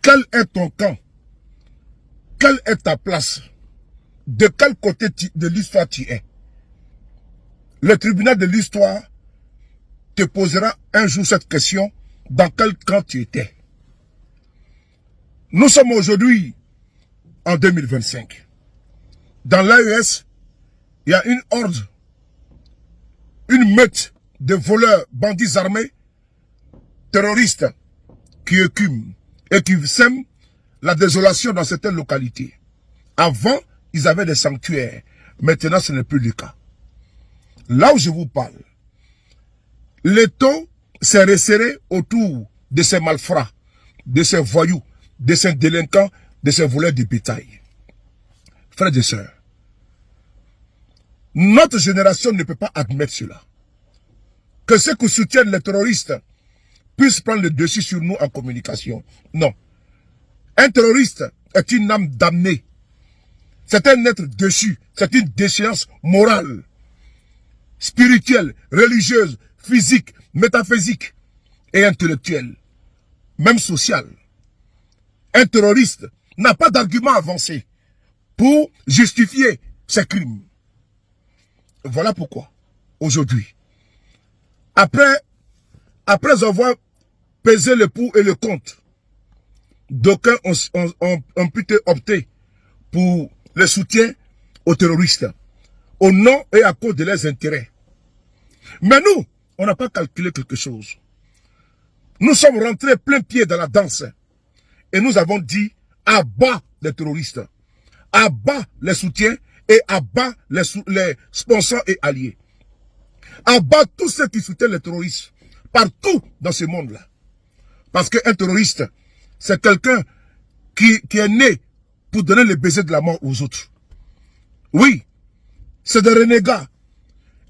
Quel est ton camp? Quelle est ta place? De quel côté de l'histoire tu es? Le tribunal de l'histoire te posera un jour cette question, dans quel camp tu étais? Nous sommes aujourd'hui en 2025. Dans l'AES, il y a une horde, une meute de voleurs, bandits armés, terroristes qui écument et qui sèment la désolation dans certaines localités. Avant, ils avaient des sanctuaires. Maintenant, ce n'est plus le cas. Là où je vous parle, l'étau s'est resserré autour de ces malfrats, de ces voyous, de ces délinquants, de ces voleurs de bétail. Frères et sœurs, notre génération ne peut pas admettre cela. Que ceux qui soutiennent les terroristes puissent prendre le dessus sur nous en communication. Non. Un terroriste est une âme damnée. C'est un être déchu. C'est une déchéance morale, spirituelle, religieuse, physique, métaphysique et intellectuelle, même sociale. Un terroriste n'a pas d'argument avancé pour justifier ses crimes. Voilà pourquoi, aujourd'hui, après avoir pesé le pour et le contre, d'aucuns ont pu opter pour le soutien aux terroristes, au nom et à cause de leurs intérêts. Mais nous, on n'a pas calculé quelque chose. Nous sommes rentrés plein pied dans la danse et nous avons dit à bas les terroristes, à bas les soutiens et à bas les sponsors et alliés. À bas tous ceux qui soutiennent les terroristes, partout dans ce monde-là. Parce qu'un terroriste, c'est quelqu'un qui est né pour donner le baiser de la mort aux autres. Oui, c'est des renégats.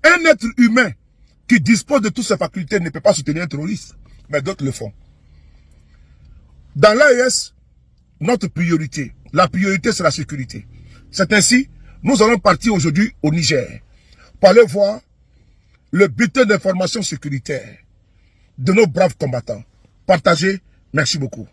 Un être humain qui dispose de toutes ses facultés ne peut pas soutenir un terroriste, mais d'autres le font. Dans l'AES, notre priorité, la priorité c'est la sécurité. C'est ainsi, nous allons partir aujourd'hui au Niger pour aller voir le bulletin d'information sécuritaire de nos braves combattants. Partagez, merci beaucoup.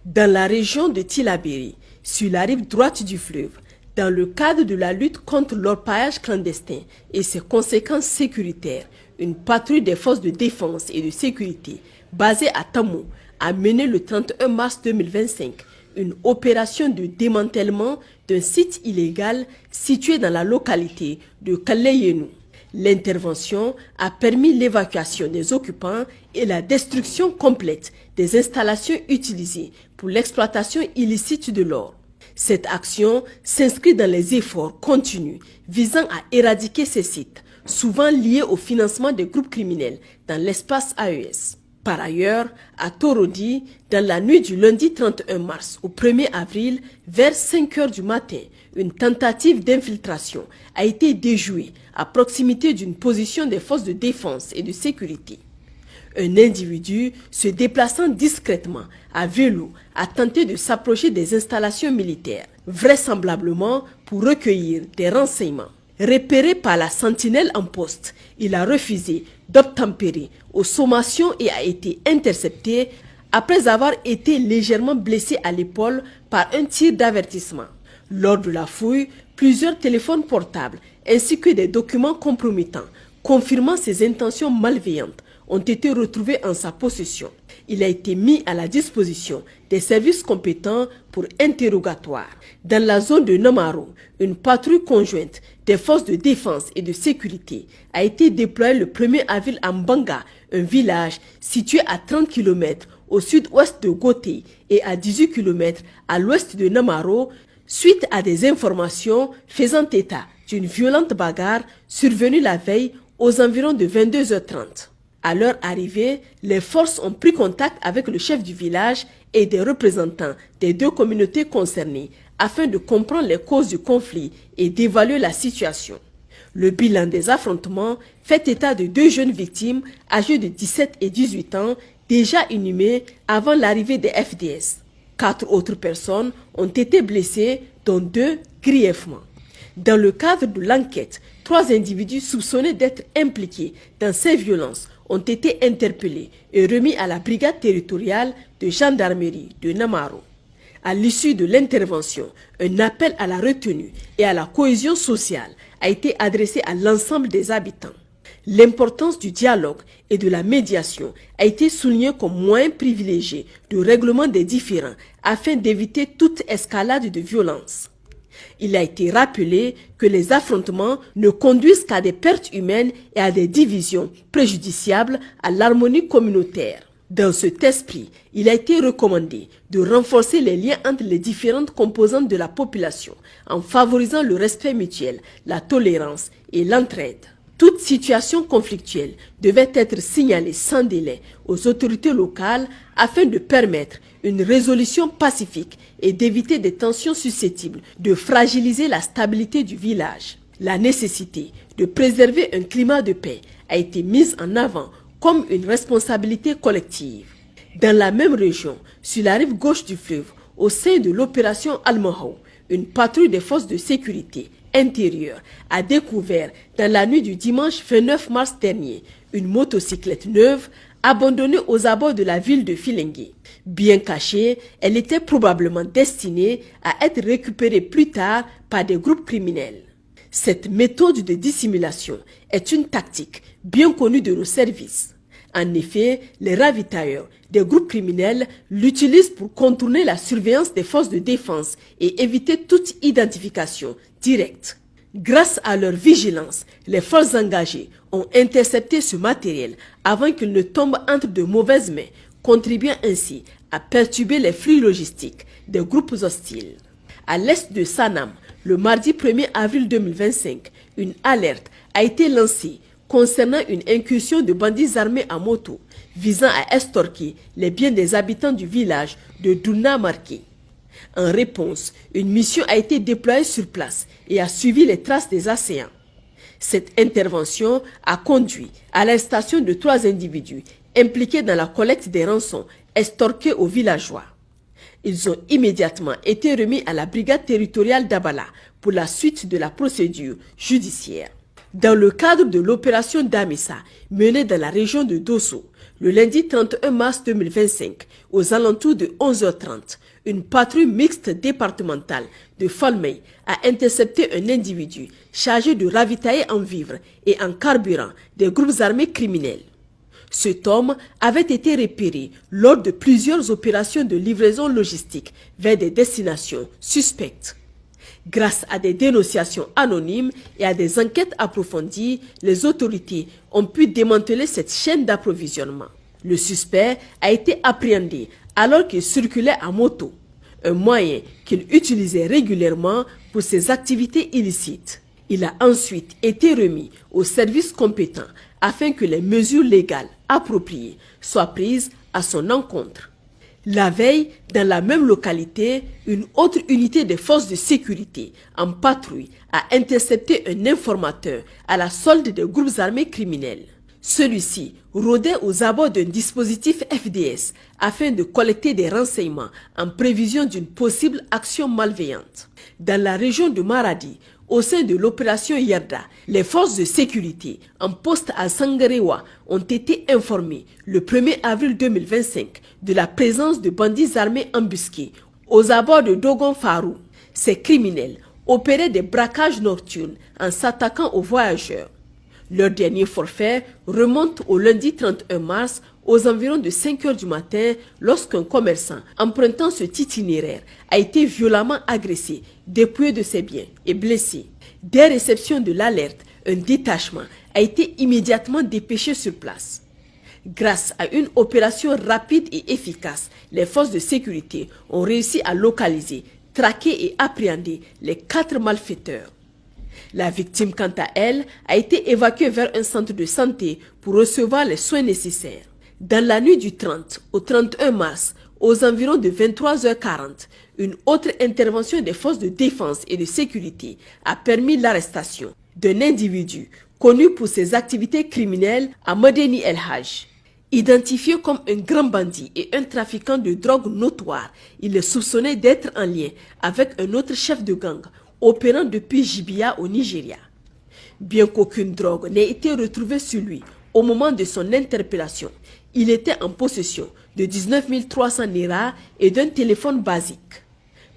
Dans la région de Tillabéri, sur la rive droite du fleuve, dans le cadre de la lutte contre l'orpaillage clandestin et ses conséquences sécuritaires, une patrouille des forces de défense et de sécurité basée à Tamou a mené le 31 mars 2025 une opération de démantèlement d'un site illégal situé dans la localité de Kaleyenu. L'intervention a permis l'évacuation des occupants et la destruction complète des installations utilisées pour l'exploitation illicite de l'or. Cette action s'inscrit dans les efforts continus visant à éradiquer ces sites, souvent liés au financement des groupes criminels dans l'espace AES. Par ailleurs, à Torodi, dans la nuit du lundi 31 mars au 1er avril, vers 5 heures du matin, une tentative d'infiltration a été déjouée à proximité d'une position des forces de défense et de sécurité. Un individu se déplaçant discrètement à vélo a tenté de s'approcher des installations militaires, vraisemblablement pour recueillir des renseignements. Repéré par la sentinelle en poste, il a refusé d'obtempérer aux sommations et a été intercepté après avoir été légèrement blessé à l'épaule par un tir d'avertissement. Lors de la fouille, plusieurs téléphones portables ainsi que des documents compromettants confirmant ses intentions malveillantes ont été retrouvés en sa possession. Il a été mis à la disposition des services compétents pour interrogatoire. Dans la zone de Namaro, une patrouille conjointe des forces de défense et de sécurité a été déployée le 1er avril à Mbanga, un village situé à 30 km au sud-ouest de Goté et à 18 km à l'ouest de Namaro, suite à des informations faisant état d'une violente bagarre survenue la veille aux environs de 22h30. À leur arrivée, les forces ont pris contact avec le chef du village et des représentants des deux communautés concernées afin de comprendre les causes du conflit et d'évaluer la situation. Le bilan des affrontements fait état de 2 jeunes victimes âgées de 17 et 18 ans déjà inhumées avant l'arrivée des FDS. 4 autres personnes ont été blessées, dont 2 grièvement. Dans le cadre de l'enquête, 3 individus soupçonnés d'être impliqués dans ces violences ont été interpellés et remis à la brigade territoriale de gendarmerie de Namaro. À l'issue de l'intervention, un appel à la retenue et à la cohésion sociale a été adressé à l'ensemble des habitants. L'importance du dialogue et de la médiation a été soulignée comme moyen privilégié de règlement des différends afin d'éviter toute escalade de violence. Il a été rappelé que les affrontements ne conduisent qu'à des pertes humaines et à des divisions préjudiciables à l'harmonie communautaire. Dans cet esprit, il a été recommandé de renforcer les liens entre les différentes composantes de la population en favorisant le respect mutuel, la tolérance et l'entraide. Toute situation conflictuelle devait être signalée sans délai aux autorités locales afin de permettre une résolution pacifique et d'éviter des tensions susceptibles de fragiliser la stabilité du village. La nécessité de préserver un climat de paix a été mise en avant comme une responsabilité collective. Dans la même région, sur la rive gauche du fleuve, au sein de l'opération Almahou, une patrouille des forces de sécurité intérieure a découvert dans la nuit du dimanche 29 mars dernier une motocyclette neuve abandonnée aux abords de la ville de Filengue. Bien cachée, elle était probablement destinée à être récupérée plus tard par des groupes criminels. Cette méthode de dissimulation est une tactique bien connue de nos services. En effet, les ravitailleurs des groupes criminels l'utilisent pour contourner la surveillance des forces de défense et éviter toute identification directe. Grâce à leur vigilance, les forces engagées ont intercepté ce matériel avant qu'il ne tombe entre de mauvaises mains, contribuant ainsi à perturber les flux logistiques des groupes hostiles. À l'est de Sanam, le mardi 1er avril 2025, une alerte a été lancée concernant une incursion de bandits armés à moto visant à extorquer les biens des habitants du village de Douna Marqué. En réponse, une mission a été déployée sur place et a suivi les traces des assaillants. Cette intervention a conduit à l'arrestation de 3 individus impliqués dans la collecte des rançons extorquées aux villageois. Ils ont immédiatement été remis à la brigade territoriale d'Abala pour la suite de la procédure judiciaire. Dans le cadre de l'opération Damissa menée dans la région de Dosso, le lundi 31 mars 2025, aux alentours de 11h30, une patrouille mixte départementale de Falmey a intercepté un individu chargé de ravitailler en vivres et en carburant des groupes armés criminels. Cet homme avait été repéré lors de plusieurs opérations de livraison logistique vers des destinations suspectes. Grâce à des dénonciations anonymes et à des enquêtes approfondies, les autorités ont pu démanteler cette chaîne d'approvisionnement. Le suspect a été appréhendé alors qu'il circulait à moto, un moyen qu'il utilisait régulièrement pour ses activités illicites. Il a ensuite été remis aux services compétents afin que les mesures légales appropriées soient prises à son encontre. La veille, dans la même localité, une autre unité des forces de sécurité en patrouille a intercepté un informateur à la solde des groupes armés criminels. Celui-ci rôdait aux abords d'un dispositif FDS afin de collecter des renseignements en prévision d'une possible action malveillante. Dans la région de Maradi, au sein de l'opération Yarda, les forces de sécurité en poste à Sangarewa ont été informées le 1er avril 2025 de la présence de bandits armés embusqués aux abords de Dogon Farou. Ces criminels opéraient des braquages nocturnes en s'attaquant aux voyageurs. Leur dernier forfait remonte au lundi 31 mars aux environs de 5 h du matin lorsqu'un commerçant empruntant cet itinéraire a été violemment agressé, dépouillé de ses biens et blessé. Dès réception de l'alerte, un détachement a été immédiatement dépêché sur place. Grâce à une opération rapide et efficace, les forces de sécurité ont réussi à localiser, traquer et appréhender les 4 malfaiteurs. La victime, quant à elle, a été évacuée vers un centre de santé pour recevoir les soins nécessaires. Dans la nuit du 30 au 31 mars, aux environs de 23h40, une autre intervention des forces de défense et de sécurité a permis l'arrestation d'un individu connu pour ses activités criminelles à Madeni El Haj. Identifié comme un grand bandit et un trafiquant de drogue notoire, il est soupçonné d'être en lien avec un autre chef de gang opérant depuis Jibia au Nigeria. Bien qu'aucune drogue n'ait été retrouvée sur lui au moment de son interpellation, il était en possession de 19 300 Naira et d'un téléphone basique.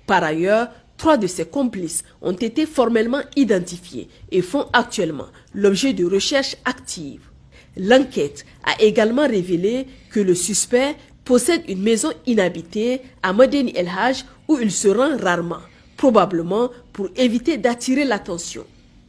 Par ailleurs, 3 de ses complices ont été formellement identifiés et font actuellement l'objet de recherches actives. L'enquête a également révélé que le suspect possède une maison inhabitée à Madeni El Hadj où il se rend rarement, probablement pour éviter d'attirer l'attention.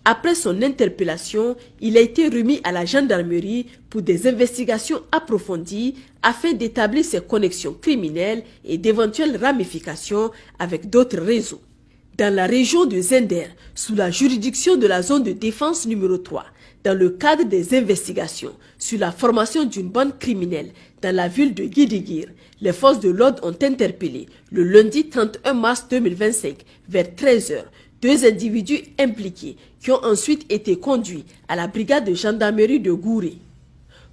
Après son interpellation, il a été remis à la gendarmerie pour des investigations approfondies afin d'établir ses connexions criminelles et d'éventuelles ramifications avec d'autres réseaux. Dans la région de Zender, sous la juridiction de la zone de défense numéro 3, dans le cadre des investigations sur la formation d'une bande criminelle dans la ville de Gidigir, les forces de l'ordre ont interpellé le lundi 31 mars 2025 vers 13h 2 individus impliqués qui ont ensuite été conduits à la brigade de gendarmerie de Gouré.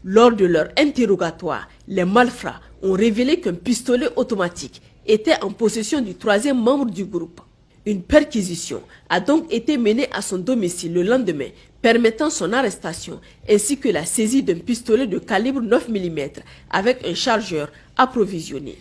Lors de leur interrogatoire, les malfrats ont révélé qu'un pistolet automatique était en possession du 3e membre du groupe. Une perquisition a donc été menée à son domicile le lendemain, permettant son arrestation ainsi que la saisie d'un pistolet de calibre 9 mm avec un chargeur approvisionné.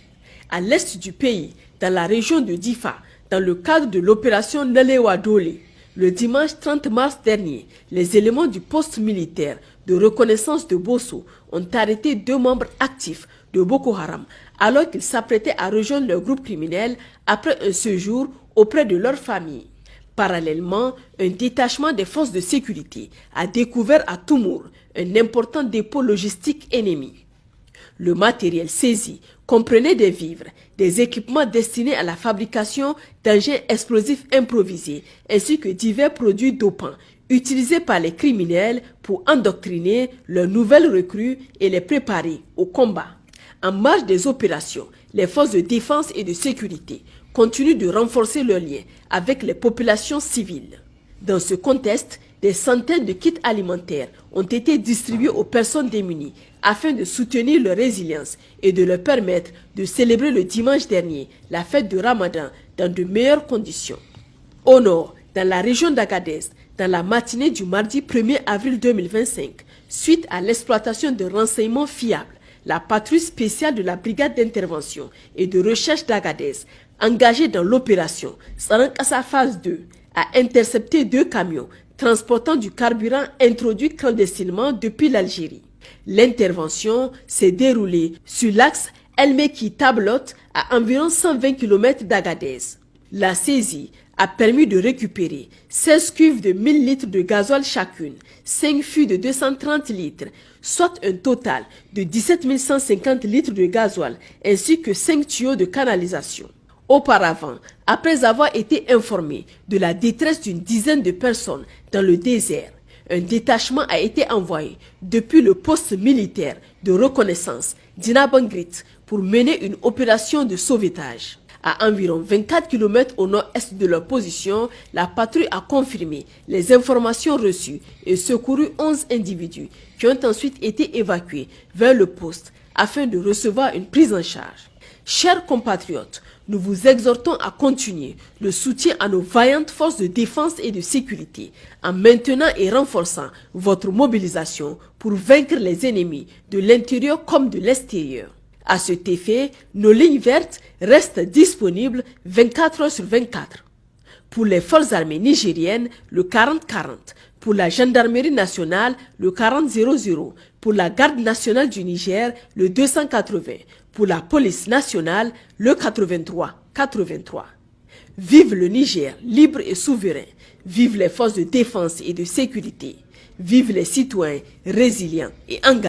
À l'est du pays, dans la région de Difa, dans le cadre de l'opération Nalewa Dole, le dimanche 30 mars dernier, les éléments du poste militaire de reconnaissance de Bosso ont arrêté 2 membres actifs de Boko Haram alors qu'ils s'apprêtaient à rejoindre leur groupe criminel après un séjour auprès de leur famille. Parallèlement, un détachement des forces de sécurité a découvert à Toumour un important dépôt logistique ennemi. Le matériel saisi comprenait des vivres, des équipements destinés à la fabrication d'engins explosifs improvisés ainsi que divers produits dopants utilisés par les criminels pour endoctriner leurs nouvelles recrues et les préparer au combat. En marge des opérations, les forces de défense et de sécurité continuent de renforcer leurs liens avec les populations civiles. Dans ce contexte, des centaines de kits alimentaires ont été distribués aux personnes démunies afin de soutenir leur résilience et de leur permettre de célébrer le dimanche dernier la fête de Ramadan dans de meilleures conditions. Au nord, dans la région d'Agadez, dans la matinée du mardi 1er avril 2025, suite à l'exploitation de renseignements fiables, la patrouille spéciale de la brigade d'intervention et de recherche d'Agadez, engagée dans l'opération Sarankassa phase 2, a intercepté 2 camions transportant du carburant introduit clandestinement depuis l'Algérie. L'intervention s'est déroulée sur l'axe El Mekki-Tablot à environ 120 km d'Agadez. La saisie a permis de récupérer 16 cuves de 1000 litres de gasoil chacune, 5 fûts de 230 litres, soit un total de 17 150 litres de gasoil, ainsi que 5 tuyaux de canalisation. Auparavant, après avoir été informé de la détresse d'une dizaine de personnes dans le désert, un détachement a été envoyé depuis le poste militaire de reconnaissance d'Inabangrit pour mener une opération de sauvetage. À environ 24 km au nord-est de leur position, la patrouille a confirmé les informations reçues et secouru 11 individus qui ont ensuite été évacués vers le poste afin de recevoir une prise en charge. Chers compatriotes, nous vous exhortons à continuer le soutien à nos vaillantes forces de défense et de sécurité en maintenant et renforçant votre mobilisation pour vaincre les ennemis de l'intérieur comme de l'extérieur. À cet effet, nos lignes vertes restent disponibles 24 heures sur 24. Pour les forces armées nigériennes, le 40-40. Pour la gendarmerie nationale, le 40-00. Pour la garde nationale du Niger, le 280. Pour la police nationale, le 83-83. Vive le Niger, libre et souverain. Vive les forces de défense et de sécurité. Vive les citoyens résilients et engagés.